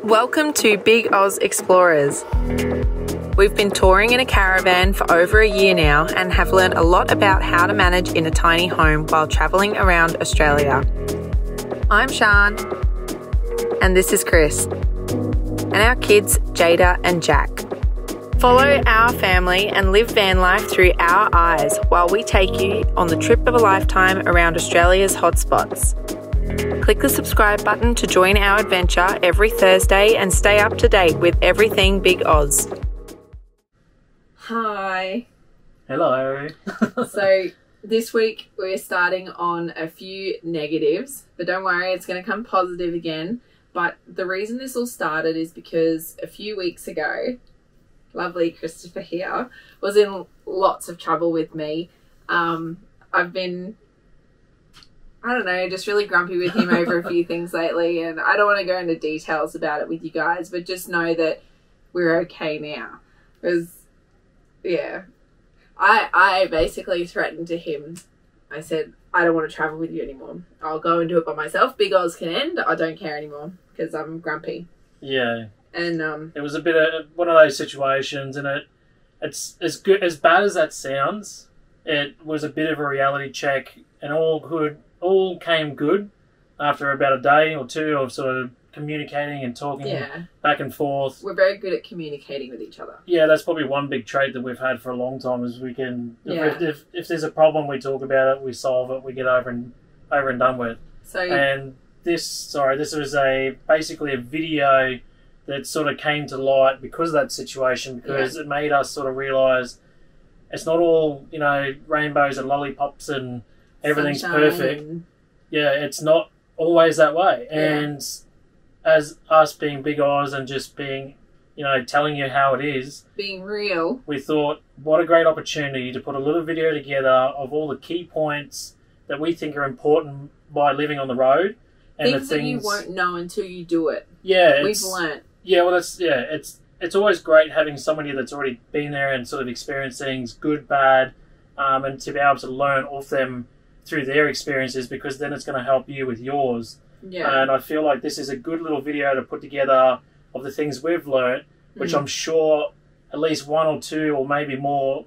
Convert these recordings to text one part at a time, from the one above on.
Welcome to Big Oz Explorers. We've been touring in a caravan for over a year now and have learnt a lot about how to manage in a tiny home while travelling around Australia. I'm Sian, and this is Chris, and our kids Jada and Jack. Follow our family and live van life through our eyes while we take you on the trip of a lifetime around Australia's hotspots. Click the subscribe button to join our adventure every Thursday and stay up to date with everything Big Oz. Hi. Hello. So this week we're starting on a few negatives, but don't worry, it's going to come positive again. But the reason this all started is because a few weeks ago, lovely Christopher here was in lots of trouble with me. I've been, I don't know, just really grumpy with him over a few things lately, and I don't want to go into details about it with you guys, but just know that we're okay now. Because, yeah, I basically threatened to him. I said, I don't want to travel with you anymore. I'll go and do it by myself. Big Oz can end. I don't care anymore because I'm grumpy. Yeah. And it was a bit of one of those situations, and it's as good as bad as that sounds. It was a bit of a reality check, and all came good after about a day or two of sort of communicating and talking back and forth. We're very good at communicating with each other. Yeah, that's probably one big trait that we've had for a long time is we can, if there's a problem, we talk about it, we solve it, we get over and done with. So, and this was basically a video that sort of came to light because of that situation, because it made us sort of realise it's not all, rainbows and lollipops and everything's perfect. Yeah, it's not always that way. Yeah. And as us being Big Oz and just being, telling you how it is, being real, we thought, what a great opportunity to put a little video together of all the key points that we think are important by living on the road. And things that you won't know until you do it. Yeah. We've learnt. Yeah, well, it's always great having somebody that's already been there and sort of experienced things, good, bad, and to be able to learn off them through their experiences, because then it's going to help you with yours. Yeah. And I feel like this is a good little video to put together of the things we've learnt, which I'm sure at least one or two or maybe more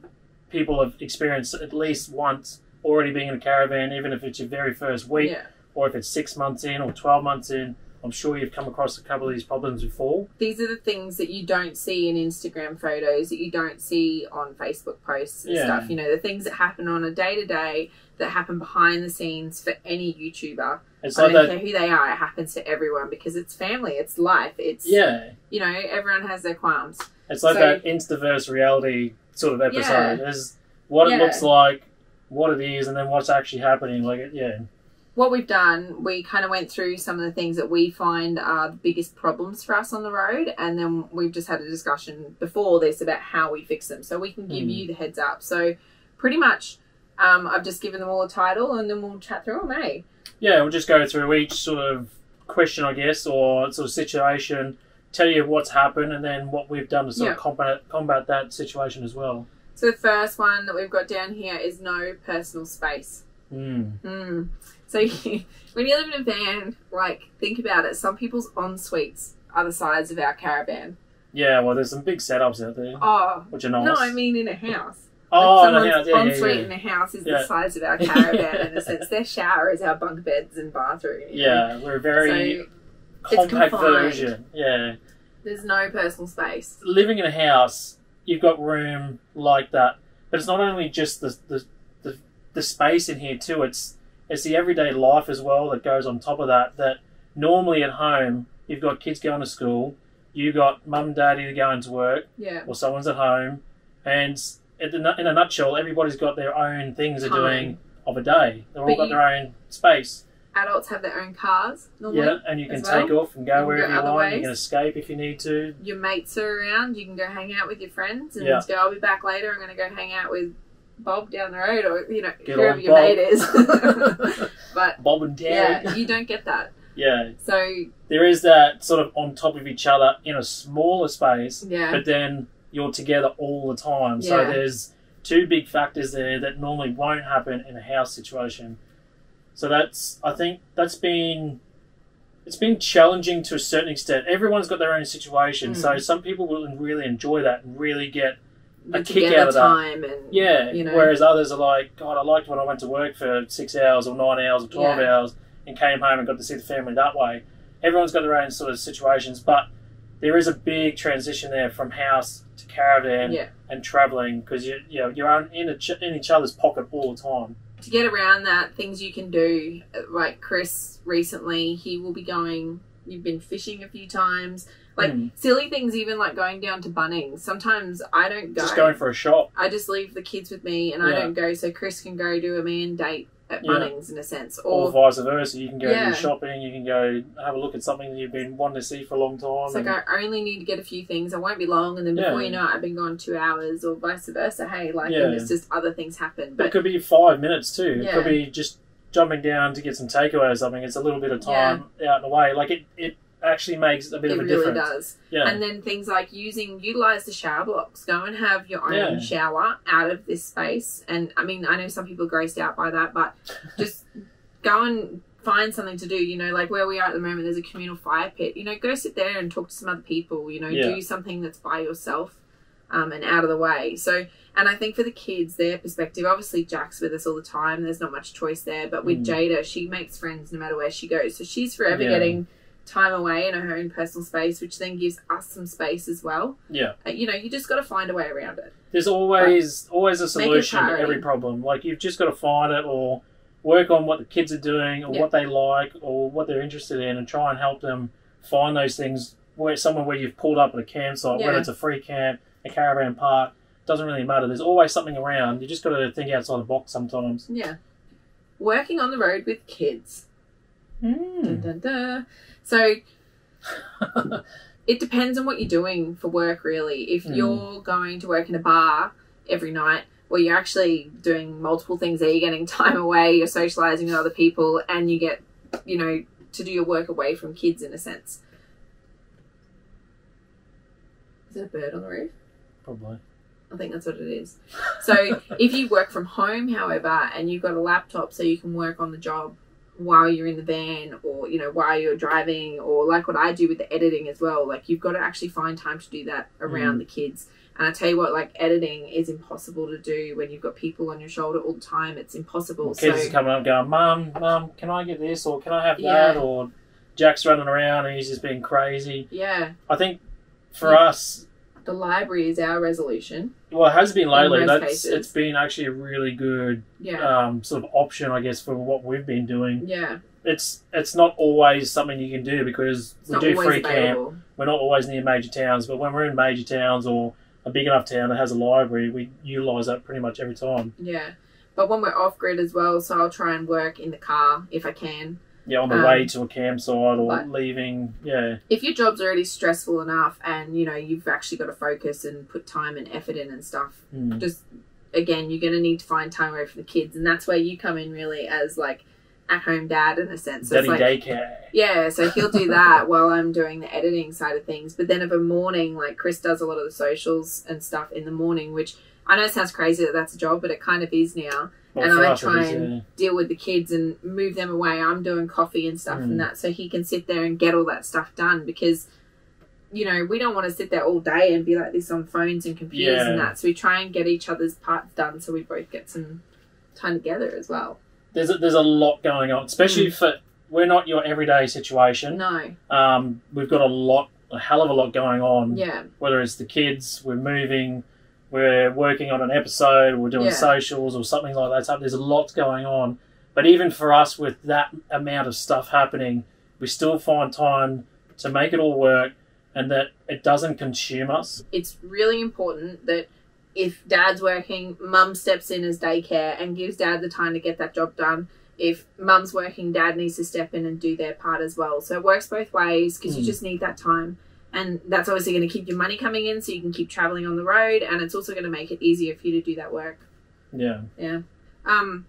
people have experienced at least once already being in a caravan, even if it's your very first week or if it's 6 months in or 12 months in. I'm sure you've come across a couple of these problems before. These are the things that you don't see in Instagram photos, that you don't see on Facebook posts and stuff. The things that happen on a day-to-day, that happen behind the scenes for any YouTuber. It's I don't care who they are, it happens to everyone because it's family, it's life, it's, everyone has their qualms. It's like that Instaverse reality sort of episode. Yeah. There's what it looks like, what it is, and then what's actually happening. What we've done, we kind of went through some of the things that we find are the biggest problems for us on the road, and then we've just had a discussion before this about how we fix them, so we can give you the heads up. So pretty much I've just given them all a title, and then we'll chat through them, eh? Yeah, we'll just go through each sort of question, I guess, or sort of situation, tell you what's happened, and then what we've done to sort of combat that situation as well. So the first one that we've got down here is no personal space. So when you live in a van, think about it. Some people's en-suites are the size of our caravan. Yeah, well, there's some big setups out there. Oh, which are nice. No, I mean in a house. Oh, someone's en-suite in a house is the size of our caravan in a sense. Their shower is our bunk beds and bathroom. Yeah, we're a very compact version. Yeah. There's no personal space. Living in a house, you've got room like that. But it's not only just the space in here too, it's the everyday life as well that goes on top of that. That normally at home, you've got kids going to school, you've got mum and dad either going to work, or someone's at home, and in a nutshell, everybody's got their own things they're doing of a day. They've all got their own space. Adults have their own cars normally. Yeah, and you can take off and go wherever you want. You can escape if you need to. Your mates are around. You can go hang out with your friends and go, I'll be back later. I'm going to go hang out with Bob down the road, or whoever your mate is. But Bob and Dad. Yeah, you don't get that. Yeah. So there is that sort of on top of each other in a smaller space. Yeah. But then you're together all the time. Yeah. So there's two big factors there that normally won't happen in a house situation. So I think that's been it's been challenging to a certain extent. Everyone's got their own situation, so some people will really enjoy that and really get a kick out of that. Time and, yeah, you know. Whereas others are like, God, I liked when I went to work for 6 hours or 9 hours or 12 hours and came home and got to see the family that way. Everyone's got their own sort of situations, but there is a big transition there from house to caravan and travelling, because you're in each other's pocket all the time. To get around that, things you can do, like Chris recently, he will be going, you've been fishing a few times, like silly things, even like going down to Bunnings. Sometimes I don't go. Just going for a shop. I just leave the kids with me and I don't go, so Chris can go do a man date at Bunnings in a sense. Or vice versa. You can go do shopping, you can go have a look at something that you've been wanting to see for a long time. It's like, I only need to get a few things. I won't be long, and then before you know it, I've been gone 2 hours, or vice versa. Hey, and it's just other things happen. But it could be 5 minutes too. It could be just jumping down to get some takeaway or something. It's a little bit of time out and away. Like it actually makes a bit of a difference. It really does. Yeah. And then things like utilize the shower blocks. Go and have your own shower out of this space. And I mean, I know some people are grossed out by that, but just go and find something to do. You know, like where we are at the moment, there's a communal fire pit. You know, go sit there and talk to some other people. You know, do something that's by yourself and out of the way. So, and I think for the kids, their perspective, obviously Jack's with us all the time. There's not much choice there. But with Jada, she makes friends no matter where she goes. So she's forever getting time away in her own personal space, which then gives us some space as well. Yeah. You know, you just got to find a way around it. There's always a solution to every problem. Like, you've just got to find it, or work on what the kids are doing, or what they like, or what they're interested in, and try and help them find those things somewhere where you've pulled up at a campsite, whether it's a free camp, a caravan park, doesn't really matter. There's always something around. You just got to think outside the box sometimes. Yeah. Working on the road with kids. Dun, dun, dun. So it depends on what you're doing for work, really. If you're going to work in a bar every night, where you're actually doing multiple things there, you're getting time away, you're socialising with other people, and you get, you know, to do your work away from kids in a sense. Is there a bird on the roof? Probably. I think that's what it is. So if you work from home, however, and you've got a laptop so you can work on the job while you're in the van, or, you know, while you're driving, or like what I do with the editing as well, like you've got to actually find time to do that around the kids. And I tell you what, like, editing is impossible to do when you've got people on your shoulder all the time. It's impossible. Well, kids are coming up going, Mum, can I get this, or can I have that? Or Jack's running around and he's just being crazy. Yeah. I think for us, the library is our resolution. Well, it has been lately. It's been actually a really good sort of option, I guess, for what we've been doing. Yeah. It's not always something you can do, because we do free camp. We're not always near major towns, but when we're in major towns or a big enough town that has a library, we utilise that pretty much every time. Yeah. But when we're off-grid as well, so I'll try and work in the car if I can. Yeah, on the way to a campsite or leaving, If your job's already stressful enough and, you know, you've actually got to focus and put time and effort in and stuff, just, again, you're going to need to find time away from the kids. And that's where you come in really as, like, at-home dad in a sense. So Daddy daycare. Yeah, so he'll do that while I'm doing the editing side of things. But then of a morning, like, Chris does a lot of the socials and stuff in the morning, which I know it sounds crazy that that's a job, but it kind of is now. Well, and I try and deal with the kids and move them away. I'm doing coffee and stuff and that, so he can sit there and get all that stuff done, because, you know, we don't want to sit there all day and be like this on phones and computers and that. So we try and get each other's parts done so we both get some time together as well. There's a lot going on, especially for, we're not your everyday situation. No. We've got a hell of a lot going on. Yeah. Whether it's the kids, we're moving, we're working on an episode, we're doing socials or something like that. So there's a lot going on. But even for us, with that amount of stuff happening, we still find time to make it all work, and that it doesn't consume us. It's really important that if Dad's working, Mum steps in as daycare and gives Dad the time to get that job done. If Mum's working, Dad needs to step in and do their part as well. So it works both ways, because you just need that time. And that's obviously going to keep your money coming in so you can keep travelling on the road, and it's also going to make it easier for you to do that work. Yeah. Yeah. On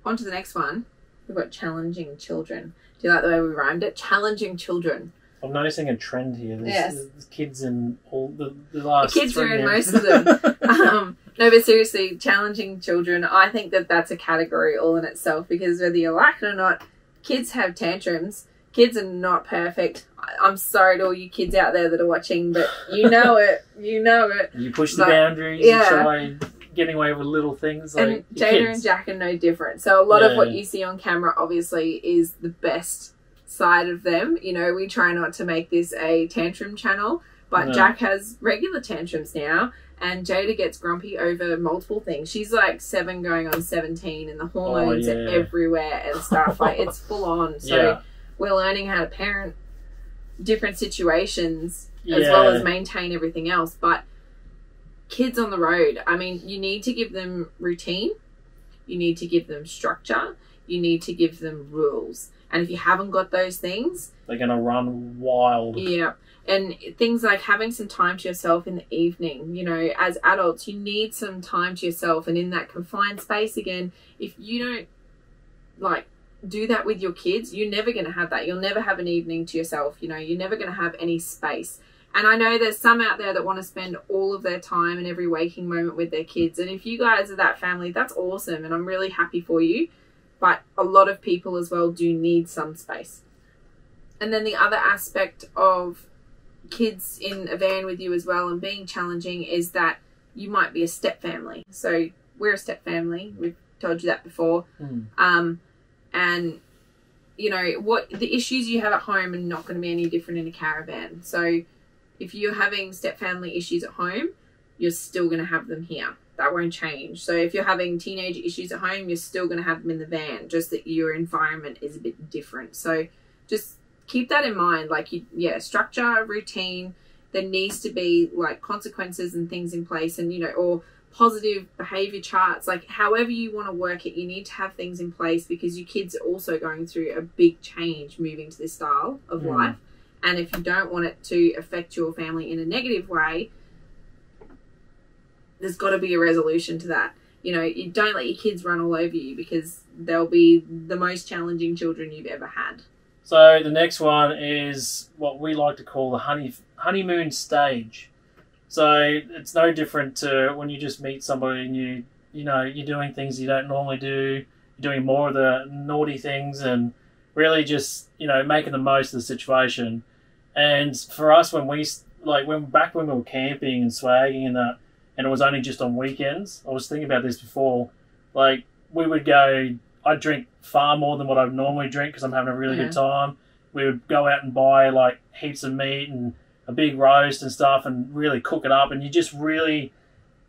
to the next one. We've got challenging children. Do you like the way we rhymed it? Challenging children. I'm noticing a trend here. There's kids in all the last... The kids are in most of them. No, but seriously, challenging children, I think that that's a category all in itself, because whether you like it or not, kids have tantrums. Kids are not perfect. I'm sorry to all you kids out there that are watching, but you know it. You know it. You push the boundaries. Yeah. You try getting away with little things. Like, and Jada and Jack are no different. So a lot of what you see on camera, obviously, is the best side of them. You know, we try not to make this a tantrum channel, but Jack has regular tantrums now. And Jada gets grumpy over multiple things. She's like 7 going on 17 and the hormones are everywhere and stuff. Like, it's full on. So we're learning how to parent different situations as well as maintain everything else. But kids on the road, I mean, you need to give them routine. You need to give them structure. You need to give them rules. And if you haven't got those things, they're going to run wild. Yeah. And things like having some time to yourself in the evening, you know, as adults, you need some time to yourself. And in that confined space, again, if you don't, like, do that with your kids, you're never going to have that. You'll never have an evening to yourself. You know, you're never going to have any space. And I know there's some out there that want to spend all of their time and every waking moment with their kids. And if you guys are that family, that's awesome. And I'm really happy for you. But a lot of people as well do need some space. And then the other aspect of kids in a van with you as well and being challenging is that you might be a step family. So we're a step family. We've told you that before. And, you know, what the issues you have at home are not going to be any different in a caravan. So if you're having step family issues at home, you're still going to have them here. That won't change. So if you're having teenage issues at home, you're still going to have them in the van, just that your environment is a bit different. So just keep that in mind. Like, structure, routine. There needs to be like consequences and things in place, and, you know, or positive behavior charts. Like, however you want to work it, you need to have things in place because your kids are also going through a big change moving to this style of life. And if you don't want it to affect your family in a negative way, there's got to be a resolution to that. You know, you don't let your kids run all over you because they'll be the most challenging children you've ever had. So the next one is what we like to call the honeymoon stage. So it's no different to when you just meet somebody and you're doing things you don't normally do. You're doing more of the naughty things and really just, you know, making the most of the situation. And for us, when we were camping and swagging and that, and it was only just on weekends, I was thinking about this before, like, we would go, I'd drink far more than what I would normally drink because I'm having a really good time. We would go out and buy, like, heaps of meat and a big roast and stuff and really cook it up, and you just really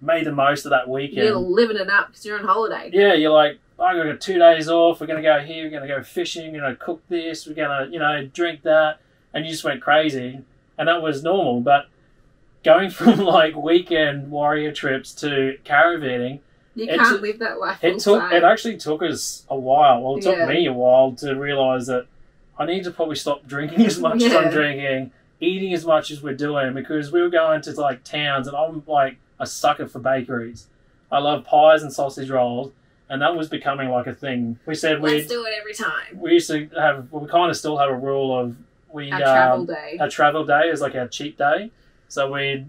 made the most of that weekend. You're living it up because you're on holiday. Yeah, you're like, I got 2 days off, we're going to go here, we're going to go fishing, we're going to cook this, we're going to, you know, drink that, and you just went crazy. And that was normal, but going from, like, weekend warrior trips to caravanning, you can't live that life It actually took us a while. Well, it took me a while to realise that I need to probably stop drinking as much as I'm drinking, eating as much as we're doing, because we were going to, like, towns, and I'm, like, a sucker for bakeries. I love pies and sausage rolls, and that was becoming, like, a thing. We said let's do it every time. We used to have, we kind of still have a rule of our travel day. Our travel day is like our cheat day. So we'd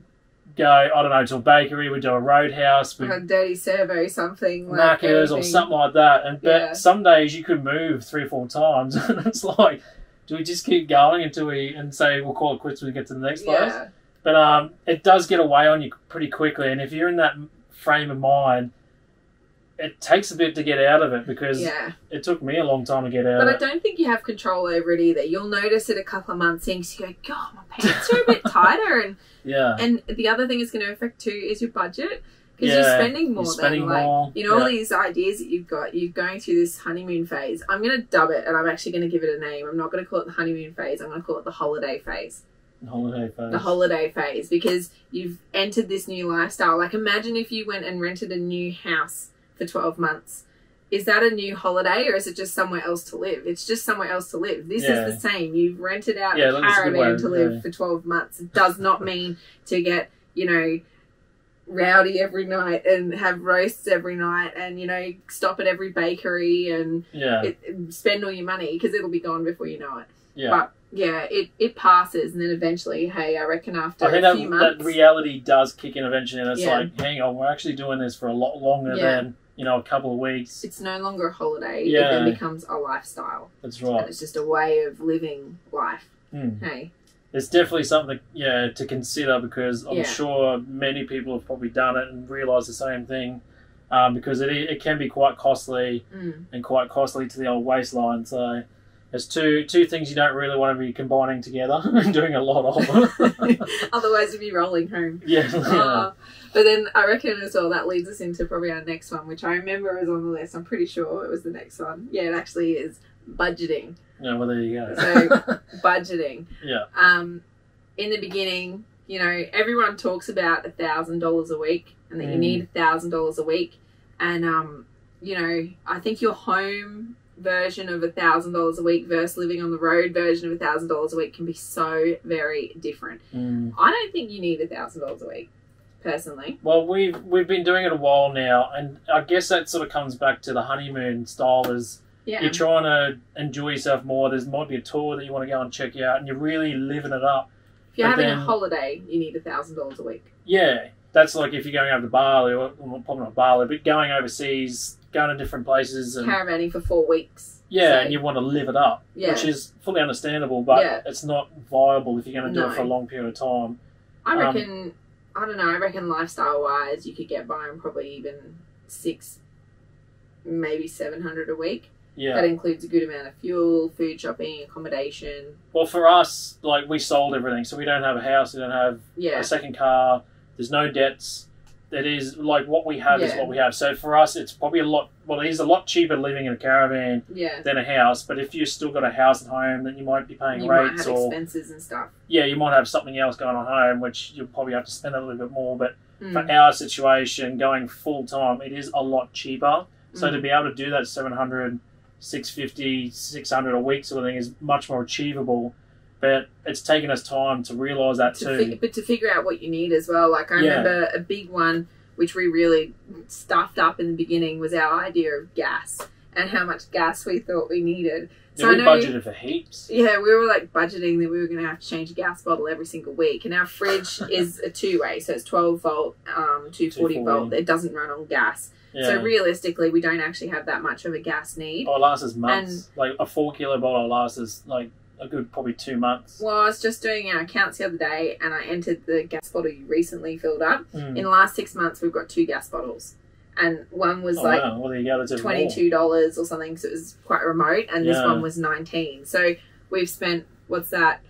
go, I don't know, to a bakery, we'd do a roadhouse. Like a dirty servo, something. Like Macca's or something like that. But some days you could move 3 or 4 times. And it's like, do we just keep going until and say we'll call it quits when we get to the next place? But it does get away on you pretty quickly. And if you're in that frame of mind, it takes a bit to get out of it, because it took me a long time to get out of it. But I don't think you have control over it either. You'll notice it a couple of months in, you go, God, my pants are a bit tighter. And and the other thing it's going to affect too is your budget, because you're spending more. Like, you know, all these ideas that you've got, you're going through this honeymoon phase. I'm going to dub it, and I'm actually going to give it a name. I'm not going to call it the honeymoon phase. I'm going to call it the holiday phase. The holiday phase, because you've entered this new lifestyle. Like, imagine if you went and rented a new house for 12 months. Is that a new holiday, or is it just somewhere else to live? It's just somewhere else to live. This is the same. You've rented out a caravan to live for 12 months. It does not mean to get, you know, rowdy every night and have roasts every night and, you know, stop at every bakery and spend all your money, because it'll be gone before you know it. But it passes, and then eventually, hey, I reckon after a few months, that reality does kick in eventually, and it's like, hang on, we're actually doing this for a lot longer than you know, a couple of weeks. It's no longer a holiday. Yeah. It then becomes a lifestyle. That's right. And it's just a way of living life. Hey. It's definitely something, to consider, because I'm sure many people have probably done it and realised the same thing, because it can be quite costly and quite costly to the old waistline. So there's two things you don't really want to be combining together and doing a lot of. Otherwise, you'd be rolling home. Yeah. But then I reckon as well that leads us into probably our next one, which I remember was on the list. I'm pretty sure it was the next one. Yeah, it actually is budgeting. Yeah, well, there you go. So, budgeting. Yeah. In the beginning, you know, everyone talks about $1,000 a week and that you need $1,000 a week. And, you know, I think your home version of $1,000 a week versus living on the road version of $1,000 a week can be so very different. I don't think you need $1,000 a week, personally. Well, we've been doing it a while now, and I guess that sort of comes back to the honeymoon style. Is you're trying to enjoy yourself more. There might be a tour that you want to go and check out, and you're really living it up. If you're having a holiday, you need $1,000 a week. Yeah, that's like if you're going over to Bali, or probably not Bali, but going overseas, going to different places, and caravanning for 4 weeks. Yeah, and you want to live it up, which is fully understandable, but it's not viable if you're going to do it for a long period of time. I reckon, I don't know, I reckon lifestyle-wise, you could get by on probably even $600, maybe $700 a week. Yeah. That includes a good amount of fuel, food shopping, accommodation. Well, for us, like, we sold everything, so we don't have a house, we don't have a second car, there's no debts. It is, like, what we have is what we have. So for us, it's probably it is a lot cheaper living in a caravan than a house. But if you've still got a house at home, then you might be paying rates, might have expenses and stuff. Yeah, you might have something else going on home, which you'll probably have to spend a little bit more. But for our situation, going full time, it is a lot cheaper. So to be able to do that 700, 650, 600 a week sort of thing is much more achievable. But it's taken us time to realise that too. But to figure out what you need as well. Like, I remember a big one, which we really stuffed up in the beginning, was our idea of gas and how much gas we thought we needed. So we budgeted for heaps. Yeah, we were like budgeting that we were going to have to change a gas bottle every single week. And our fridge is a two-way, so it's 12 volt, 240 volt. It doesn't run on gas. Yeah. So realistically, we don't actually have that much of a gas need. Oh, it lasts us months. Like a 4 kilo bottle lasts us like a good probably 2 months. Well, I was just doing our accounts the other day and I entered the gas bottle you recently filled up. In the last 6 months, we've got 2 gas bottles. And one was $22 or something, so it was quite remote. And this one was $19. So we've spent, what's that,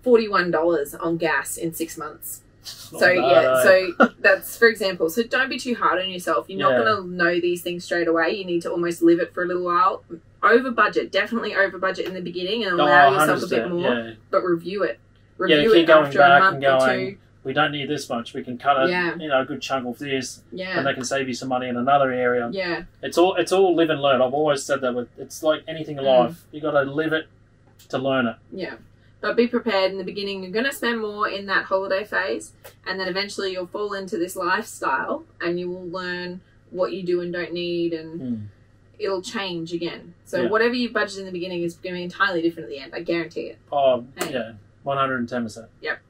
$41 on gas in 6 months. So so that's, for example. So don't be too hard on yourself. You're not going to know these things straight away. You need to almost live it for a little while. Over budget, definitely over budget in the beginning and allow yourself a bit more, but review it. Review it after a month or 2. We don't need this much. We can cut a good chunk of this, and they can save you some money in another area. Yeah, it's all live and learn. I've always said that. It's like anything in life. You got to live it to learn it. Yeah. But be prepared in the beginning. You're going to spend more in that holiday phase, and then eventually you'll fall into this lifestyle, and you will learn what you do and don't need, and it'll change again. So whatever you budget in the beginning is going to be entirely different at the end. I guarantee it. Oh, yeah, 110%. Yep.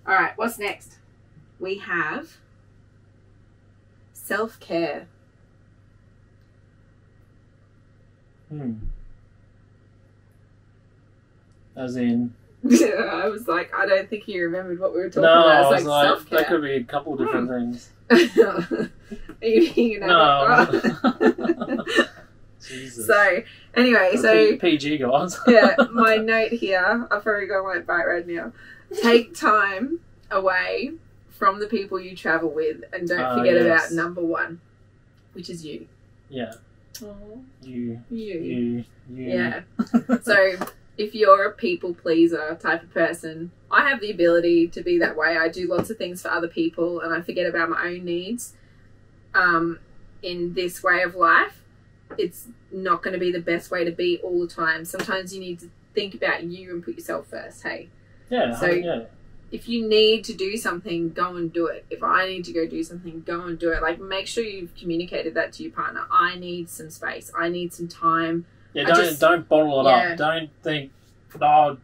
All right, what's next? We have self-care. As in... I was like, I don't think he remembered what we were talking about. I was like, self-care. That could be a couple of different things. Jesus. So, anyway, PG guys. my note here, I've already got my bite red now. Take time away from the people you travel with, and don't forget about number 1, which is you. Yeah. Oh, you. Yeah. So, if you're a people pleaser type of person, I have the ability to be that way. I do lots of things for other people and I forget about my own needs. In this way of life, it's not going to be the best way to be all the time. Sometimes you need to think about you and put yourself first, hey? Yeah. So if you need to do something, go and do it. If I need to go do something, go and do it. Like, make sure you've communicated that to your partner. I need some space. I need some time. Yeah, don't bottle it up. Don't think,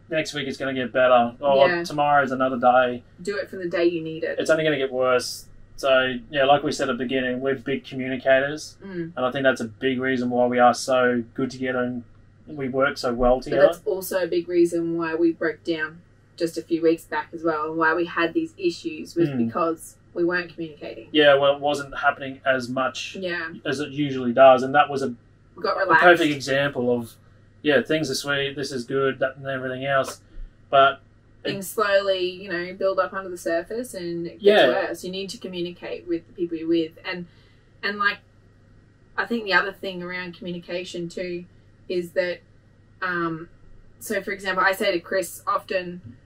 next week it's going to get better. Tomorrow's another day. Do it from the day you need it. It's only going to get worse. So, yeah, like we said at the beginning, we're big communicators. And I think that's a big reason why we are so good together and we work so well together. But that's also a big reason why we broke down just a few weeks back as well, and why we had these issues was because we weren't communicating. Yeah, well, it wasn't happening as much as it usually does. And that was a perfect example of, things are sweet, this is good, that and everything else. But things slowly, you know, build up under the surface and it gets worse. You need to communicate with the people you're with. And like, I think the other thing around communication too is that, so for example, I say to Chris often,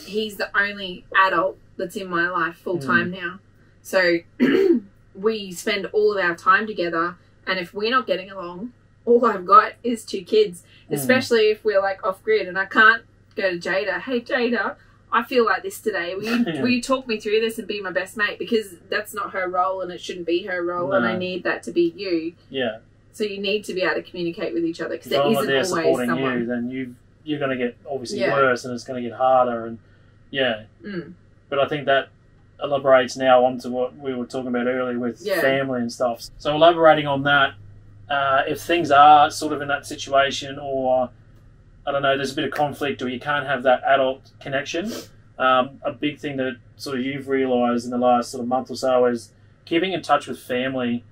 he's the only adult that's in my life full time now. So we spend all of our time together, and if we're not getting along, all I've got is 2 kids, especially if we're like off grid and I can't go to Jada, hey Jada, I feel like this today. Will you talk me through this and be my best mate? Because that's not her role and it shouldn't be her role, and I need that to be you. Yeah. So you need to be able to communicate with each other, because there isn't always supporting someone. You, then you're going to get obviously worse, and it's going to get harder, and But I think that elaborates now onto what we were talking about earlier with family and stuff. So elaborating on that, if things are sort of in that situation, or I don't know, there's a bit of conflict, or you can't have that adult connection, a big thing that sort of you've realised in the last sort of month or so is keeping in touch with family.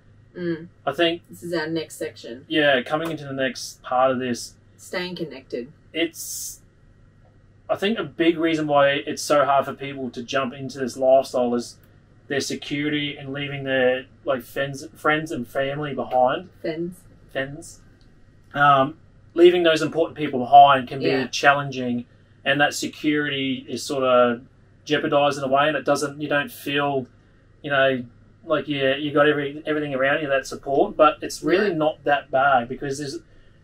I think this is our next section. Yeah, coming into the next part of this, staying connected. It's, I think, a big reason why it's so hard for people to jump into this lifestyle is their security and leaving their friends and family behind. Friends. Leaving those important people behind can be challenging, and that security is sort of jeopardized in a way, and you don't feel, like you got everything around you, that support, but it's really not that bad, because there's,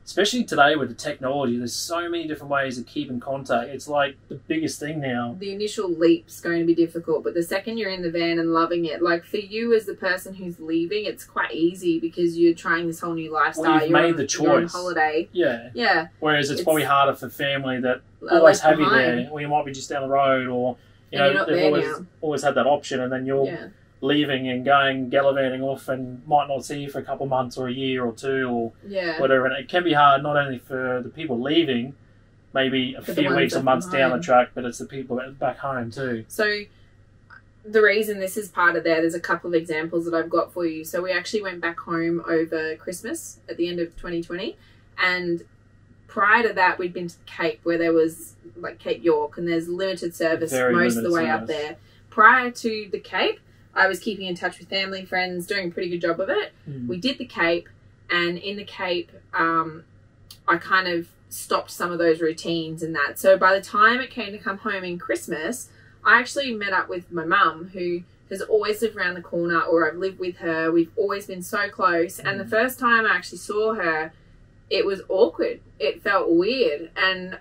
especially today with the technology, there's so many different ways to keep in contact. It's like the biggest thing now. The initial leap's going to be difficult, but the second you're in the van and loving it, like for you as the person who's leaving, it's quite easy because you're trying this whole new lifestyle. Well, you've made the choice. You're on holiday. Yeah. Whereas it's probably harder for family that always have you there, or you might be just down the road, or they've always had that option, and then you're leaving and going gallivanting off and might not see you for a couple of months or a year or 2 or whatever. And it can be hard not only for the people leaving, maybe a few weeks or months down the track, but it's the people back home too. So the reason this is part of that, there's a couple of examples that I've got for you. So we actually went back home over Christmas at the end of 2020, and prior to that we'd been to the Cape, where there was like Cape York, and there's limited service most of the way up there. Prior to the Cape, I was keeping in touch with family, friends, doing a pretty good job of it. We did the Cape, and in the Cape, I kind of stopped some of those routines and that. So by the time it came to come home in Christmas, I actually met up with my mum, who has always lived around the corner, or I've lived with her. We've always been so close. And the first time I actually saw her, it was awkward. It felt weird. And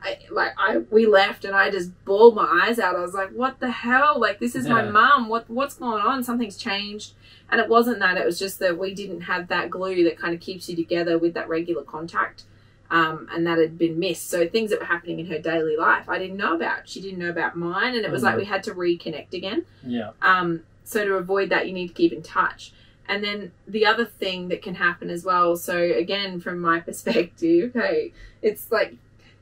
we left and I just bawled my eyes out. I was like, what the hell? Like, this is my mum. What's going on? Something's changed. And it wasn't that. It was just that we didn't have that glue that kind of keeps you together with that regular contact. And that had been missed. So things that were happening in her daily life, I didn't know about. She didn't know about mine. And it was like we had to reconnect again. Yeah. So to avoid that, you need to keep in touch. And then the other thing that can happen as well, so again, from my perspective, hey, it's like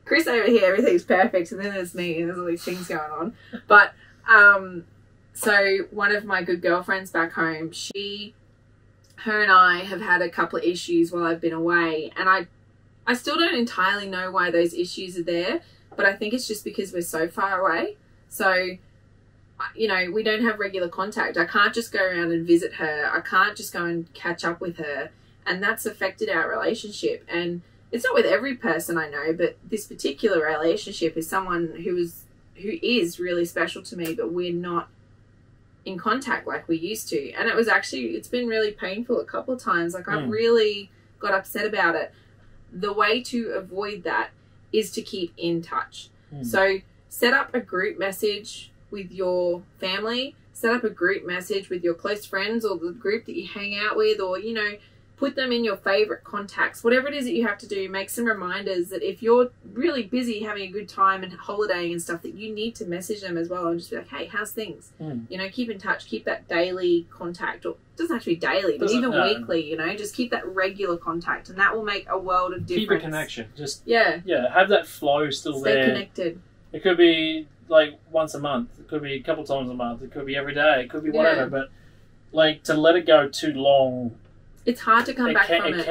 Chris over here, everything's perfect, and then there's me, and there's all these things going on. But, so one of my good girlfriends back home, her and I have had a couple of issues while I've been away, and I still don't entirely know why those issues are there, but I think it's just because we're so far away. So, we don't have regular contact. I can't just go around and visit her. I can't just go and catch up with her. And that's affected our relationship. And it's not with every person I know, but this particular relationship is someone who is really special to me, but we're not in contact like we used to. And it's been really painful a couple of times. Like, I've really got upset about it. The way to avoid that is to keep in touch. So set up a group message with your family, set up a group message with your close friends or the group that you hang out with, or, put them in your favourite contacts. Whatever it is that you have to do, make some reminders that if you're really busy having a good time and holidaying and stuff, that you need to message them as well and just be like, hey, how's things? You know, keep in touch, keep that daily contact, or it doesn't have to be daily, but even weekly, you know, just keep that regular contact, and that will make a world of difference. Keep a connection. Just yeah, have that flow still there. Stay connected. It could be like once a month. It could be a couple times a month. It could be every day. It could be whatever. But like, to let it go too long, it's hard to come back from it.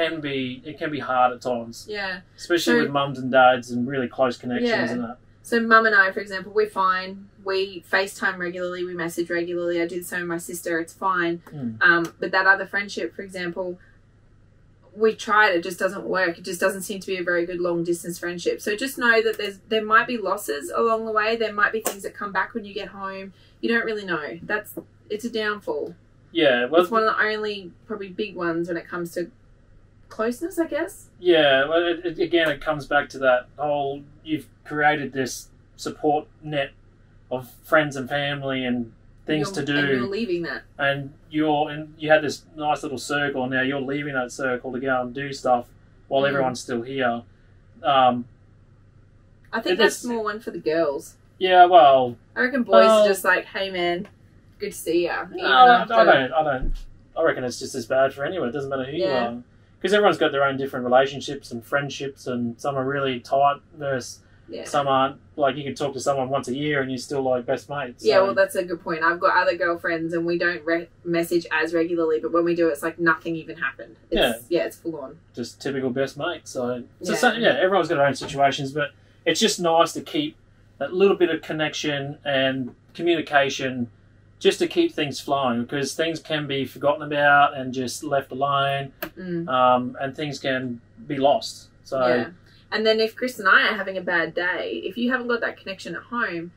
It can be hard at times. Yeah. Especially with mums and dads and really close connections and that. So Mum and I, for example, we're fine. We FaceTime regularly. We message regularly. I do the same with my sister. It's fine. But that other friendship, for example, we tried. It just doesn't work. It just doesn't seem to be a very good long distance friendship. So just know that there might be losses along the way. There might be things that come back when you get home. You don't really know. It's a downfall. Yeah, well, it's one of the only probably big ones when it comes to closeness, I guess. Yeah, well, it comes back to that whole, you've created this support net of friends and family and things to do. And you're leaving that. And you had this nice little circle, and now you're leaving that circle to go and do stuff while everyone's still here. I think that's more one for the girls. Yeah, well, I reckon boys are just like, hey man, good to see ya. No, I don't. I reckon it's just as bad for anyone. It doesn't matter who you are. Because everyone's got their own different relationships and friendships, and some are really tight versus some aren't. Like, you can talk to someone once a year and you're still like best mates. So. Yeah, well, that's a good point. I've got other girlfriends and we don't message as regularly, but when we do, it's like nothing even happened. It's full on. Just typical best mates. So everyone's got their own situations, but it's just nice to keep that little bit of connection and communication, just to keep things flowing, because things can be forgotten about and just left alone, and things can be lost. So, and then if Chris and I are having a bad day, if you haven't got that connection at home,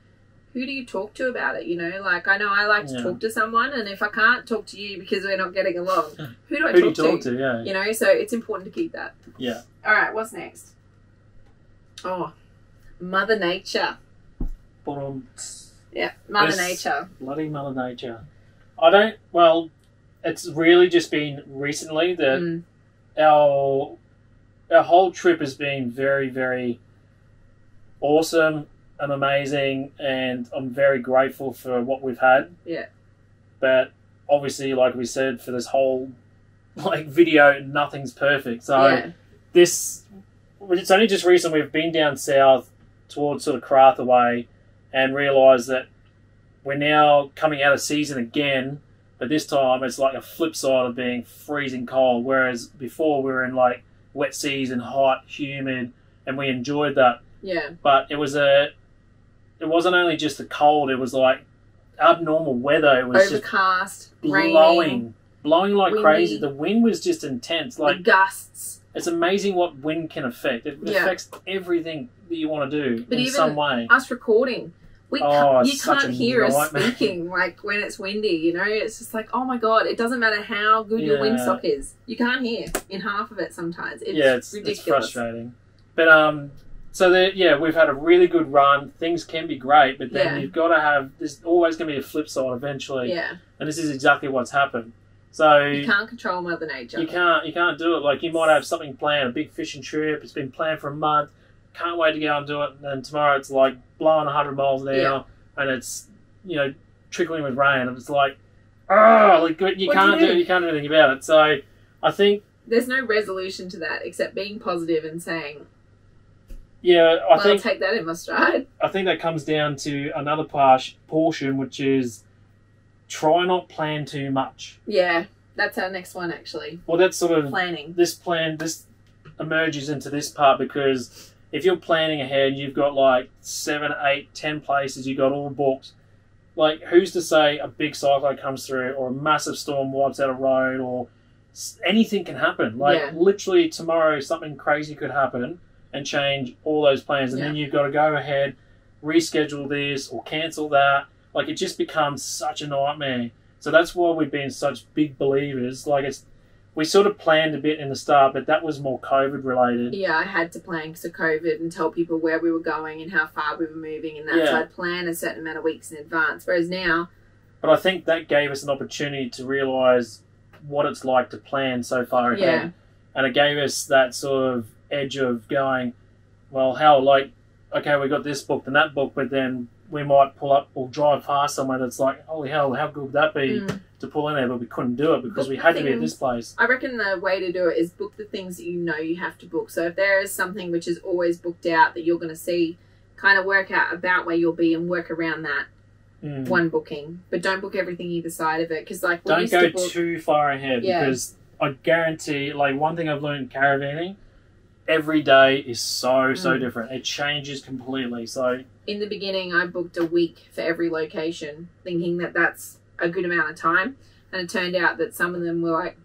who do you talk to about it? You know, like, I know I like to talk to someone, and if I can't talk to you because we're not getting along, who do I talk to? Yeah. You know, so it's important to keep that. Yeah. All right, what's next? Oh, Mother Nature. Yeah, Mother Nature. Bloody Mother Nature. It's really just been recently that our whole trip has been very, very awesome and amazing, and I'm very grateful for what we've had. Yeah. But obviously, like we said, for this whole video, nothing's perfect. So it's only just recent we've been down south towards sort of Karratha way, and realised that we're now coming out of season again, but this time it's like a flip side of being freezing cold, whereas before we were in like wet season, hot, humid, and we enjoyed that. Yeah. But it wasn't only just the cold, it was like abnormal weather. It was overcast, just blowing like windy. crazy. The wind was just intense. Like the gusts. It's amazing what wind can affect. It affects everything that you want to do in some way. Us recording, you can't hear us speaking like when it's windy. You know, it's just like, oh my god, it doesn't matter how good your windsock is, you can't hear in half of it sometimes. It's ridiculous. It's frustrating. But we've had a really good run. Things can be great, but then you've got to have. There's always going to be a flip side eventually. Yeah. And this is exactly what's happened. So you can't control Mother Nature. You can't do it. Like, you might have something planned, a big fishing trip. It's been planned for a month. Can't wait to go and do it. And then tomorrow it's like blowing 100 miles an hour, and it's trickling with rain, and it's like, you can't do anything about it. So I think there's no resolution to that except being positive and saying, I'll take that in my stride. I think that comes down to another portion, which is try not plan too much. Yeah, that's our next one, actually. Well, that's sort of planning. This emerges into this part, because if you're planning ahead, you've got like 7, 8, 10 places, you've got all booked. Like, who's to say a big cyclone comes through, or a massive storm wipes out a road, or anything can happen. Like, literally tomorrow something crazy could happen and change all those plans, and then you've got to go ahead, reschedule this or cancel that. Like, it just becomes such a nightmare. So that's why we've been such big believers. Like, we sort of planned a bit in the start, but that was more COVID related. Yeah, I had to plan because of COVID and tell people where we were going and how far we were moving and that. So I'd plan a certain amount of weeks in advance. Whereas now... But I think that gave us an opportunity to realise what it's like to plan so far ahead. Yeah. And it gave us that sort of edge of going, well, how, like, okay, we got this booked and that booked, but then we might pull up or drive past somewhere that's like, holy hell, how good would that be to pull in there? But we couldn't do it because we had to be at this place. I reckon the way to do it is book the things that you know you have to book. So if there is something which is always booked out that you're going to see, kind of work out about where you'll be and work around that one booking. But don't book everything either side of it, because like don't go too far ahead, because I guarantee, like, one thing I've learned caravanning, every day is so different. It changes completely. So in the beginning, I booked a week for every location, thinking that that's a good amount of time, and it turned out that some of them were like,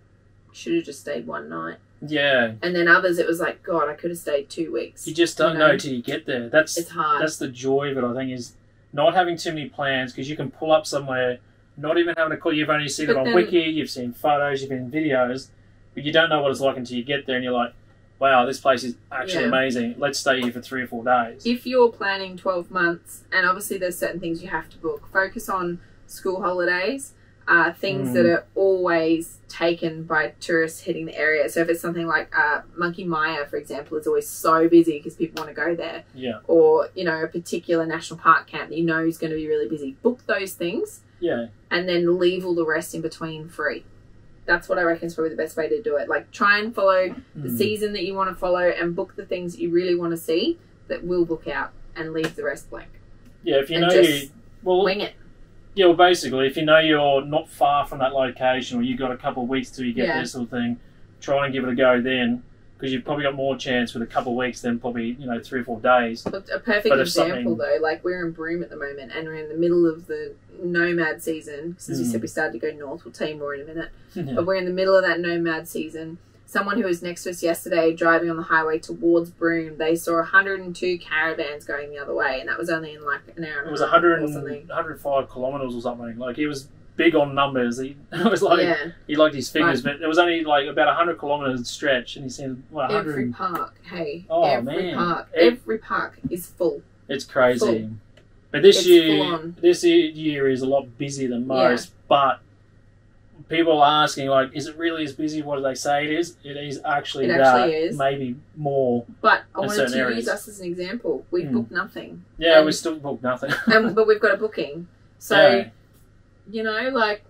should have just stayed one night. Yeah. And then others, it was like, God, I could have stayed 2 weeks. You just don't know till you get there. It's hard. That's the joy of it, I think, is not having too many plans, because you can pull up somewhere, not even having a clue. You've only seen it on Wiki, you've seen photos, you've been in videos, but you don't know what it's like until you get there and you're like, wow, this place is actually amazing. Let's stay here for 3 or 4 days. If you're planning 12 months, and obviously there's certain things you have to book, focus on school holidays, things that are always taken by tourists hitting the area. So if it's something like Monkey Maya, for example, is always so busy because people want to go there. Yeah. Or, you know, a particular national park camp that you know is going to be really busy. Book those things. Yeah. And then leave all the rest in between free. That's what I reckon is probably the best way to do it. Like, try and follow the season that you want to follow and book the things that you really want to see that will book out, and leave the rest blank. Yeah, if you know wing it. Yeah, well, basically, if you know you're not far from that location, or you've got a couple of weeks till you get there sort of thing, try and give it a go then, because you've probably got more chance with a couple of weeks than probably, 3 or 4 days. But a perfect example, though, like we're in Broome at the moment, and we're in the middle of the nomad season, because as you said, we started to go north. We'll tell you more in a minute. But we're in the middle of that nomad season. Someone who was next to us yesterday, driving on the highway towards Broome, they saw 102 caravans going the other way, and that was only in like an hour and a half. It was 105 kilometres or something. Like, he was big on numbers. He was like, he liked his figures, but it was only like about 100 kilometres stretch, and he said, what, 100? Every park, every park is full. It's crazy. Full. But this year is a lot busier than most, but people are asking, like, is it really as busy? What do they say it is? It is actually maybe more. But I wanted to use us as an example. We've booked nothing. Yeah, we still booked nothing. But we've got a booking. So, like...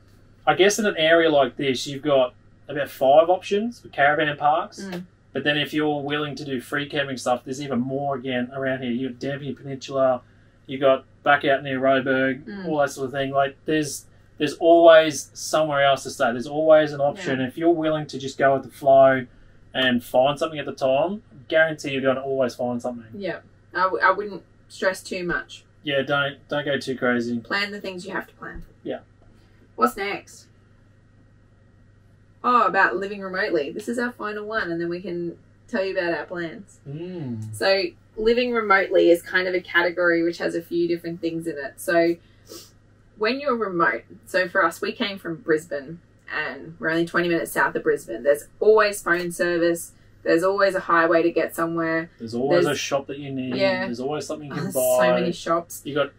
I guess in an area like this, you've got about 5 options for caravan parks. But then if you're willing to do free camping stuff, there's even more again around here. You've got Dampier Peninsula, you've got back out near Roburg, all that sort of thing. Like, there's always somewhere else to stay. There's always an option. If you're willing to just go with the flow and find something at the time, I guarantee you're going to always find something. Yeah. I wouldn't stress too much. Yeah, don't go too crazy. Plan the things you have to plan. Yeah. What's next? Oh, about living remotely. This is our final one, and then we can tell you about our plans. So, living remotely is kind of a category which has a few different things in it. So, when you're remote, so for us, we came from Brisbane, and we're only 20 minutes south of Brisbane. There's always phone service. There's always a highway to get somewhere. There's always a shop that you need. Yeah. There's always something you can buy. So many shops. You got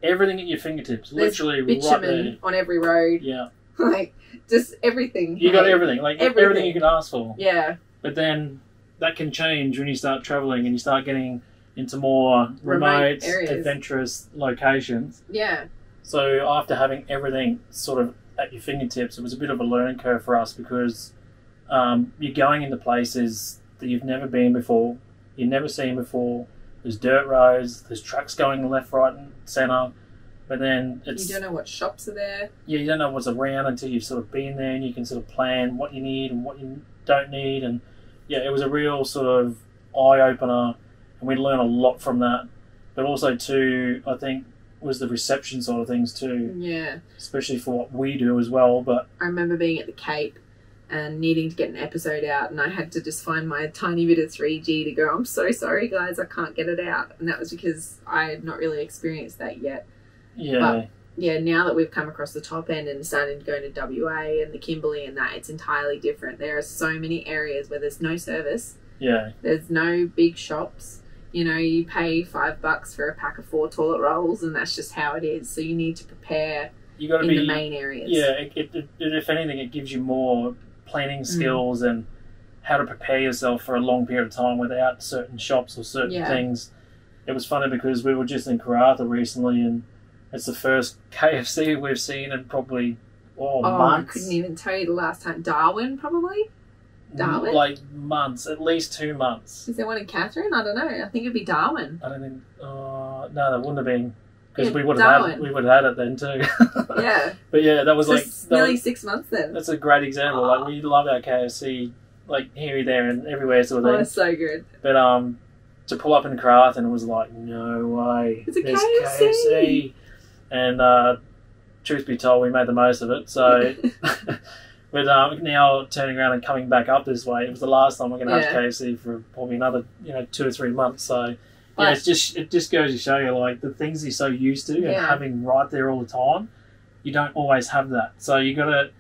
everything at your fingertips. There's literally bitumen right there. On every road. Yeah. Like, just everything. You got everything. Like, everything you can ask for. Yeah. But then that can change when you start travelling and you start getting into more remote adventurous locations. Yeah. So after having everything sort of at your fingertips, it was a bit of a learning curve for us, because you're going into places that you've never been before, you've never seen before. There's dirt roads, there's trucks going left, right and centre, but then you don't know what shops are there. Yeah, you don't know what's around until you've sort of been there, and you can sort of plan what you need and what you don't need. And yeah, it was a real sort of eye-opener, and we learned a lot from that. But also too, I think, was the reception side of things too. Yeah. Especially for what we do as well. But I remember being at the Cape and needing to get an episode out, and I had to just find my tiny bit of 3G to go, I'm so sorry guys, I can't get it out. And that was because I had not really experienced that yet. Yeah. But yeah, now that we've come across the top end and started to go to WA and the Kimberley and that, it's entirely different. There are so many areas where there's no service. Yeah. There's no big shops. You know, you pay $5 for a pack of 4 toilet rolls, and that's just how it is. So you need to prepare you got to in be the main areas. Yeah, if anything, it gives you more planning skills and how to prepare yourself for a long period of time without certain shops or certain things. It was funny because we were just in Karratha recently, and it's the first KFC we've seen in probably months. I couldn't even tell you the last time. Darwin, probably? Darwin? Like months, at least 2 months. Is there one in Catherine? I don't know. I think it'd be Darwin. I don't think. No, that wouldn't have been, because we would Darwin. have had it then too. Yeah. But yeah, that was nearly 6 months then. That's a great example. Like, we love our KFC, like here, there, and everywhere sort of thing. It's so good. But to pull up in Karratha, and it was like, no way. It's a KFC. And truth be told, we made the most of it. So, but now turning around and coming back up this way, it was the last time we're going to have KFC for probably another 2 or 3 months. So, yeah, it just goes to show you, like, the things you're so used to and having right there all the time, you don't always have that. So you gotta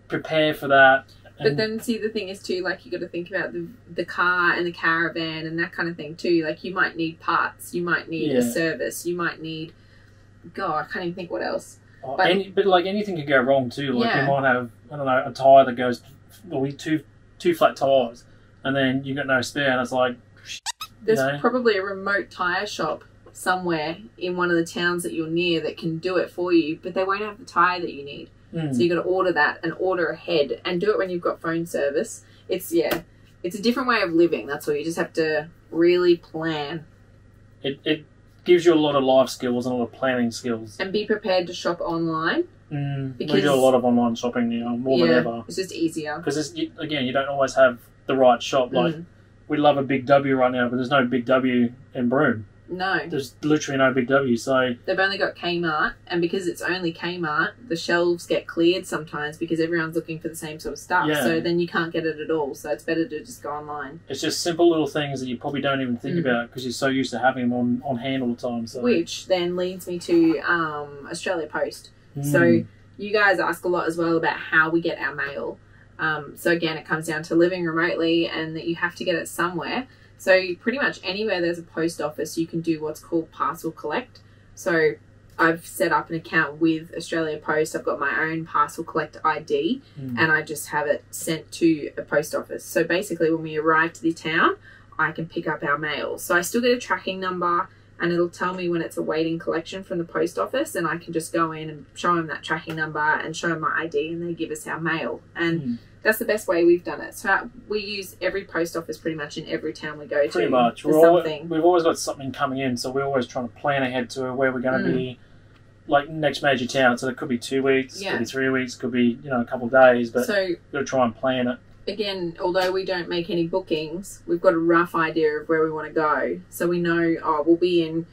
prepare for that. But then, see, the thing is too, like, you got to think about the car and the caravan and that kind of thing too. Like, you might need parts, you might need a service, you might need, God, I can't even think what else. But like, anything could go wrong too. Like, you might have, I don't know, a tyre that goes, two flat tyres, and then you got no spare, and it's like, there's probably a remote tyre shop somewhere in one of the towns that you're near that can do it for you, but they won't have the tyre that you need. So you got to order that and order ahead and do it when you've got phone service. It's a different way of living. That's all. You just have to really plan. It gives you a lot of life skills and a lot of planning skills. And be prepared to shop online. Because we do a lot of online shopping now, more than ever. It's just easier. Because, again, you don't always have the right shop. Like, we love a Big W right now, but there's no Big W in Broome. No. There's literally no Big W, so... They've only got Kmart, and because it's only Kmart, the shelves get cleared sometimes because everyone's looking for the same sort of stuff, so then you can't get it at all, so it's better to just go online. It's just simple little things that you probably don't even think about because you're so used to having them on hand all the time. So. Which then leads me to Australia Post. So you guys ask a lot as well about how we get our mail. So again, it comes down to living remotely and that you have to get it somewhere. So pretty much anywhere there's a post office, you can do what's called parcel collect. So I've set up an account with Australia Post. I've got my own parcel collect ID and I just have it sent to a post office. So basically when we arrive to the town, I can pick up our mail. So I still get a tracking number and it'll tell me when it's awaiting collection from the post office, and I can just go in and show them that tracking number and show them my ID, and they give us our mail. And that's the best way we've done it. So we use every post office pretty much in every town we go to. Pretty much. We've always got something coming in, so we're always trying to plan ahead to where we're going to be, like, next major town. So it could be 2 weeks, could be 3 weeks, could be, a couple of days, but you've got to try and plan it. Again, although we don't make any bookings, we've got a rough idea of where we want to go. So we know, we'll be in,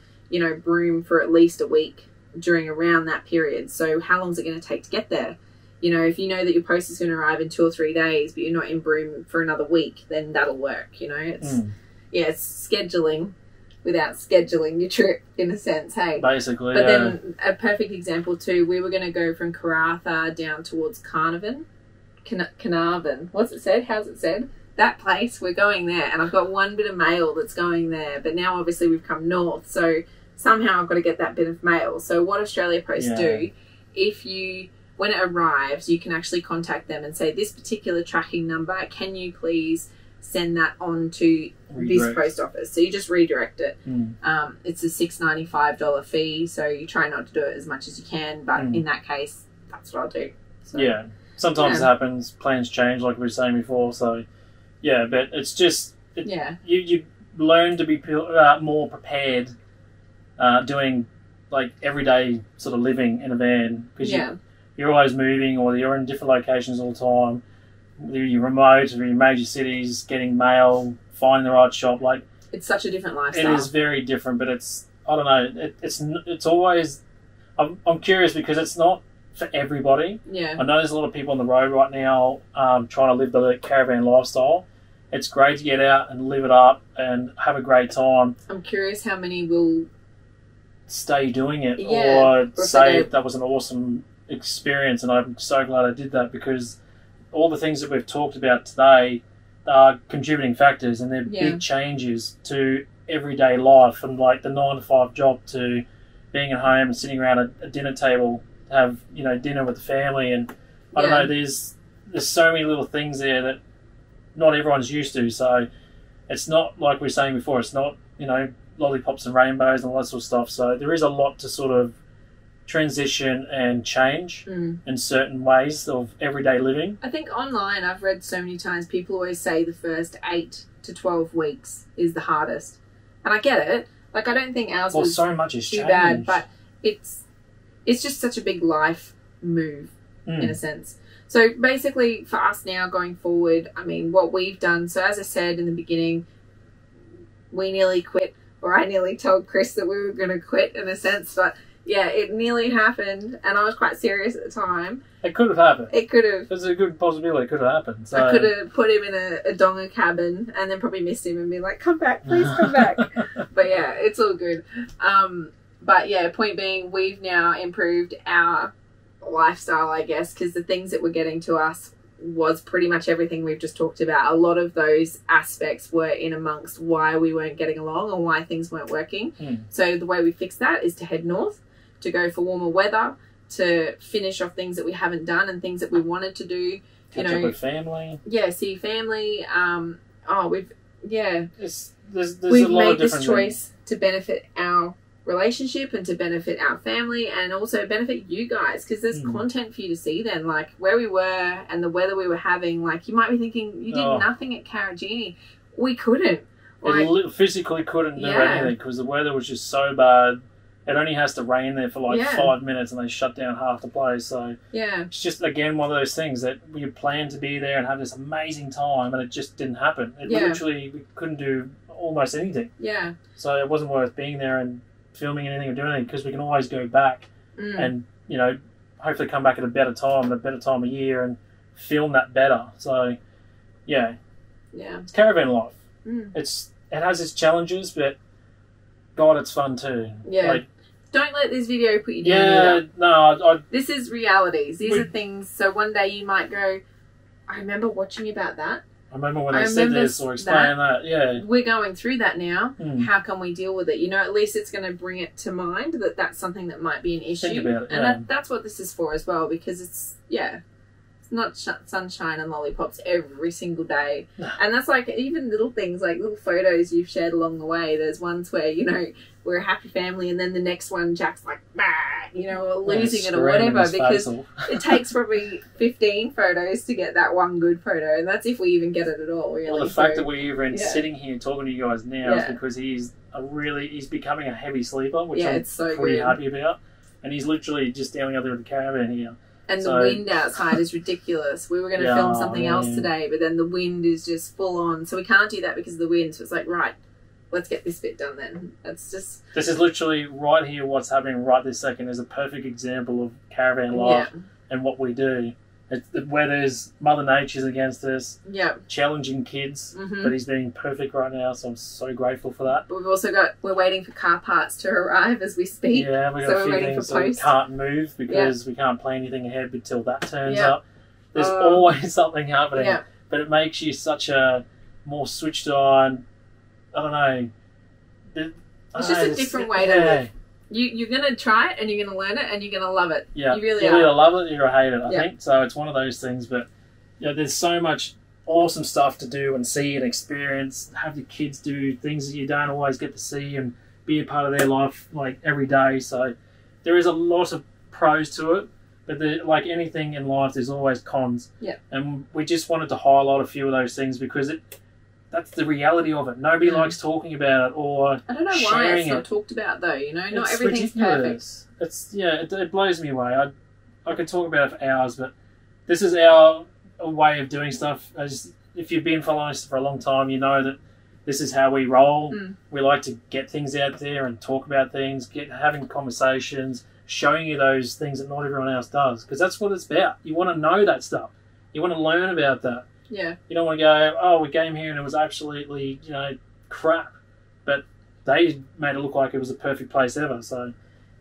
Broome for at least a week around that period. So how long is it going to take to get there? If you know that your post is going to arrive in 2 or 3 days, but you're not in Broome for another week, then that'll work. It's scheduling without scheduling your trip, in a sense. Hey, basically. But then a perfect example too. We were going to go from Karratha down towards Carnarvon. What's it said? How's it said? That place. We're going there, and I've got one bit of mail that's going there. But now, obviously, we've come north, so somehow I've got to get that bit of mail. So what Australia Post do, when it arrives, you can actually contact them and say, this particular tracking number, can you please send that on to this post office? So you just redirect it. It's a $6.95 fee, so you try not to do it as much as you can, but in that case, that's what I'll do. So, sometimes it happens, plans change, like we were saying before, so but it's just, you learn to be more prepared doing, like, everyday sort of living in a van, because you're always moving, or you're in different locations all the time. You're remote, or you're in major cities, getting mail, finding the right shop. Like, it's such a different lifestyle. It is very different, but it's, I don't know, it's always, I'm curious because it's not for everybody. I know there's a lot of people on the road right now trying to live the caravan lifestyle. It's great to get out and live it up and have a great time. I'm curious how many will stay doing it or say that was an awesome experience, and I'm so glad I did that, because all the things that we've talked about today are contributing factors, and they're big changes to everyday life, from like the 9 to 5 job to being at home and sitting around a dinner table have, you know, dinner with the family, and I don't know, there's so many little things there that not everyone's used to. So it's not like we were saying before, it's not, you know, lollipops and rainbows and all that sort of stuff. So there is a lot to sort of transition and change in certain ways of everyday living. I think online, I've read so many times, people always say the first 8 to 12 weeks is the hardest. And I get it. Like, I don't think ours was so much has too changed. bad, but it's just such a big life move in a sense. So basically for us now going forward, I mean, what we've done, so as I said in the beginning, we nearly quit, or I nearly told Chris that we were going to quit in a sense, but yeah, it nearly happened, and I was quite serious at the time. It could have happened. It could have. There's a good possibility it could have happened. So. I could have put him in a donga cabin and then probably missed him and been like, come back, please come back. But yeah, it's all good. But yeah, point being, we've now improved our lifestyle, I guess, because the things that were getting to us was pretty much everything we've just talked about. A lot of those aspects were in amongst why we weren't getting along or why things weren't working. So the way we fix that is to head north, to go for warmer weather, to finish off things that we haven't done and things that we wanted to do. Catch up with family. Yeah, see family. We've there's we've a lot made of this different choice things. to benefit our relationship and to benefit our family and also benefit you guys, because there's content for you to see then, like where we were and the weather we were having. Like, you might be thinking, you did nothing at Caragini. We couldn't. Like, physically couldn't do anything because the weather was just so bad. It only has to rain there for like 5 minutes and they shut down half the place. So it's just, again, one of those things that we planned to be there and have this amazing time and it just didn't happen. Literally, we couldn't do almost anything. Yeah. So it wasn't worth being there and filming anything or doing anything, because we can always go back and, you know, hopefully come back at a better time of year and film that better. So it's caravan life. It has its challenges, but God, it's fun too. Like, don't let this video put you down either. This is realities. These are things. So one day you might go, I remember watching about that. I remember when they said this or explained that. We're going through that now. How can we deal with it? You know, at least it's going to bring it to mind that that's something that might be an issue. Think about it, and that's what this is for as well, because it's not sunshine and lollipops every single day. And that's like even little things, like little photos you've shared along the way. There's ones where, you know, we're a happy family, and then the next one Jack's like, bah, you know, or losing it or whatever, because it takes probably 15 photos to get that one good photo, and that's if we even get it at all, really. Well, the fact that we're even sitting here talking to you guys now is because he's becoming a heavy sleeper, which I'm pretty happy about, and he's literally just down out there with the caravan here. And the wind outside is ridiculous. We were going to film something else today, but then the wind is just full on. So we can't do that because of the wind. So it's like, right, let's get this bit done then. That's just... This is literally right here, what's happening right this second is a perfect example of caravan life and what we do. Where there's Mother Nature's against us, challenging kids, but he's being perfect right now, so I'm so grateful for that. But we've also we're waiting for car parts to arrive as we speak. Yeah, we've got a few things that we can't move because we can't plan anything ahead until that turns up. There's always something happening, but it makes you such a more switched on, I don't know. It's just a different way to live. You're going to try it and you're going to learn it and you're going to love it. Yeah, you really you're are. You're going to love it or you're going to hate it, I think. So it's one of those things. But there's so much awesome stuff to do and see and experience. Have your kids do things that you don't always get to see and be a part of their life like every day. So there is a lot of pros to it. But like anything in life, there's always cons. Yeah. And we just wanted to highlight a few of those things because that's the reality of it. Nobody likes talking about it or I don't know why it's not talked about though, you know? Not everything's ridiculous. Perfect. It blows me away. I could talk about it for hours, but this is our way of doing stuff. If you've been following us for a long time, you know that this is how we roll. We like to get things out there and talk about things, having conversations, showing you those things that not everyone else does, because that's what it's about. You want to know that stuff. You want to learn about that. Yeah. You don't want to go, oh, we came here and it was absolutely, crap. But they made it look like it was the perfect place ever. So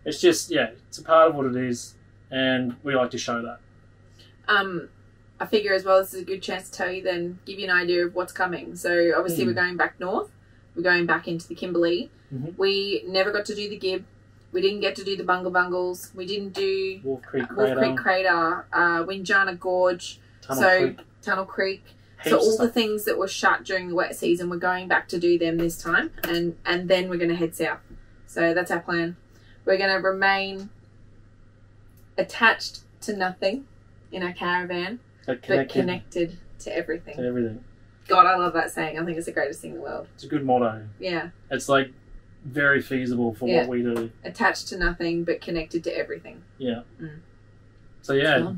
it's just, it's a part of what it is. And we like to show that. I figure as well, this is a good chance to tell you then, give you an idea of what's coming. So obviously we're going back north. We're going back into the Kimberley. We never got to do the Gib. We didn't get to do the Bungle Bungles. We didn't do Wolf Creek Crater, Winjana Gorge, Tunnel Creek. Heaps So all of the stuff. things that were shut during the wet season, we're going back to do them this time, and then we're going to head south. So that's our plan. We're going to remain attached to nothing in our caravan, but connected to everything. To everything. God, I love that saying. I think it's the greatest thing in the world. It's a good motto. Yeah. It's like very feasible for what we do. Attached to nothing, but connected to everything. Yeah. Mm. So yeah,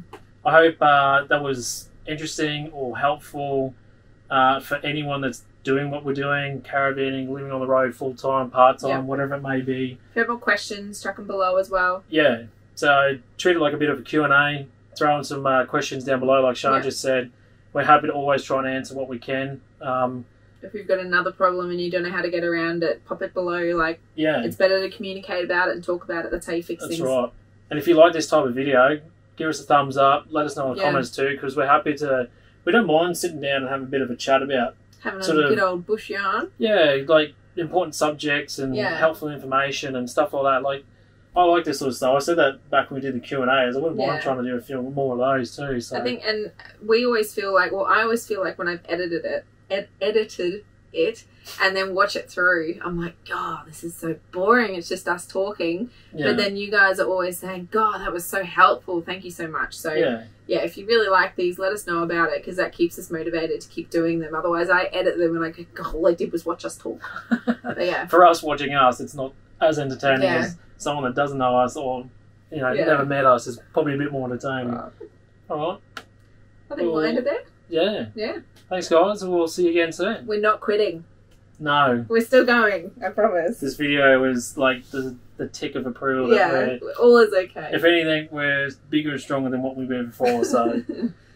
I hope that was interesting or helpful for anyone that's doing what we're doing, caravanning, living on the road full-time, part-time, whatever it may be. If you have more questions, chuck them below as well. Yeah. So treat it like a bit of a Q&A. Throw in some questions down below, like Sean just said. We're happy to always try and answer what we can. If you've got another problem and you don't know how to get around it, pop it below. Like, it's better to communicate about it and talk about it. That's how you fix things. That's right. And if you like this type of video, give us a thumbs up. Let us know in the comments too, because we're happy to. We don't mind sitting down and having a bit of a chat about having a good old bush yarn. Yeah, like important subjects and helpful information and stuff like that. Like, I like this sort of stuff. I said that back when we did the Q&As. I wouldn't mind trying to do a few more of those too. So I think, and we always feel like, I always feel like when I've edited it and then watch it through, I'm like, God, this is so boring. It's just us talking. But then you guys are always saying, God, that was so helpful. Thank you so much. So if you really like these, let us know about it, because that keeps us motivated to keep doing them. Otherwise, I edit them and I go, God, all I did was watch us talk. But for us watching us, it's not as entertaining as someone that doesn't know us or never met us. Is probably a bit more entertaining. All right. I think we'll end it there. Yeah. Thanks, guys. We'll see you again soon. We're not quitting. No. We're still going, I promise. This video was like the tick of approval. That all is okay. If anything, we're bigger and stronger than what we were before, so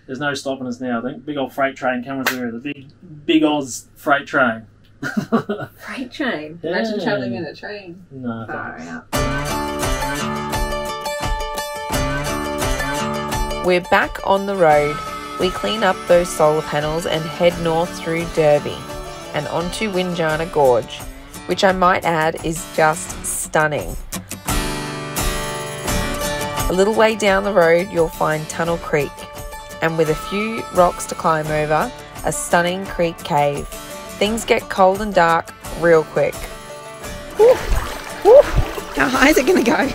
there's no stopping us now. I think big old freight train coming through. The big Oz freight train. Freight train? Imagine travelling in a train. No, far out. We're back on the road. We clean up those solar panels and head north through Derby and onto Winjana Gorge, which I might add is just stunning. A little way down the road you'll find Tunnel Creek, and with a few rocks to climb over, a stunning creek cave. Things get cold and dark real quick. How high is it going to go?